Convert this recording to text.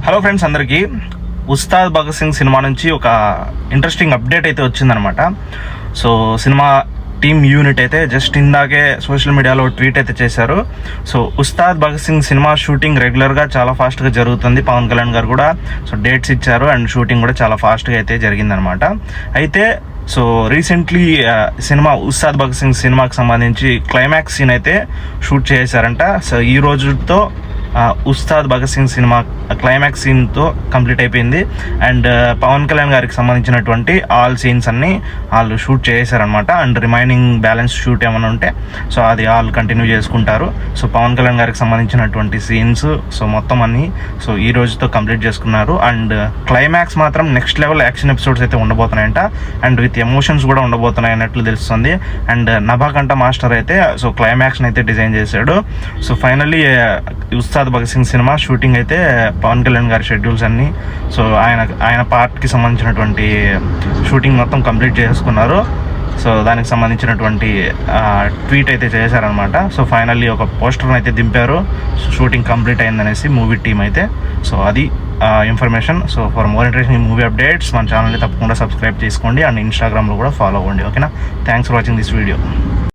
Hello friends, అందరికీ Ustaad Bhagat Singh cinema నుంచి ఒక ఇంట్రెస్టింగ్ అప్డేట్ అయితే వచ్చిందనమాట. సో సినిమా టీమ్ యూనిట్ అయితే జస్ట్ ఇందాకే సోషల్ మీడియాలో ట్వీట్ అయితే చేశారు. So Ustaad Bhagat Singh cinema shooting రెగ్యులర్గా చాలా ఫాస్ట్గా జరుగుతుంది. పవన్ కళ్యాణ్ గారు కూడా సో డేట్స్ ఇచ్చారు అండ్ షూటింగ్ కూడా చాలా ఫాస్ట్గా అయితే జరిగిందనమాట. అయితే so recently cinema Ustaad Bhagat Singh సినిమాకి సంబంధించి క్లైమాక్స్ సీన్ అయితే షూట్ చేశారంట. సో ఈ రోజుతో ఉస్తాద్ భగత్ సింగ్ సినిమా క్లైమాక్స్ సీన్తో కంప్లీట్ అయిపోయింది. అండ్ పవన్ కళ్యాణ్ గారికి సంబంధించినటువంటి ఆల్ సీన్స్ అన్నీ వాళ్ళు షూట్ చేశారనమాట. అండ్ రిమైనింగ్ బ్యాలెన్స్ షూట్ ఏమైనా ఉంటే సో అది వాళ్ళు కంటిన్యూ చేసుకుంటారు. సో పవన్ కళ్యాణ్ గారికి సంబంధించినటువంటి సీన్స్ సో మొత్తం అన్నీ సో ఈ రోజుతో కంప్లీట్ చేసుకున్నారు. అండ్ క్లైమాక్స్ మాత్రం నెక్స్ట్ లెవెల్ యాక్షన్ ఎపిసోడ్స్ అయితే ఉండబోతున్నాయంట. అండ్ విత్ ఎమోషన్స్ కూడా ఉండబోతున్నాయి అన్నట్లు తెలుస్తుంది. అండ్ నభాకంఠ మాస్టర్ అయితే సో క్లైమాక్స్ని అయితే డిజైన్ చేశాడు. So finally Ustaad Bhagat Singh cinema shooting అయితే పవన్ కళ్యాణ్ గారి షెడ్యూల్స్ అన్నీ సో ఆయన పార్ట్కి సంబంధించినటువంటి షూటింగ్ మొత్తం కంప్లీట్ చేసుకున్నారు. సో దానికి సంబంధించినటువంటి ట్వీట్ అయితే చేశారనమాట. సో ఫైనల్లీ ఒక పోస్టర్ని అయితే దింపారు షూటింగ్ కంప్లీట్ అయిందనేసి మూవీ టీమ్ అయితే. సో అది information. So for more interesting movie updates మన ఛానల్ని తప్పకుండా సబ్స్క్రైబ్ చేసుకోండి అండ్ ఇన్స్టాగ్రామ్లో కూడా ఫాలో అవ్వండి. ఓకేనా? Thanks for watching this video.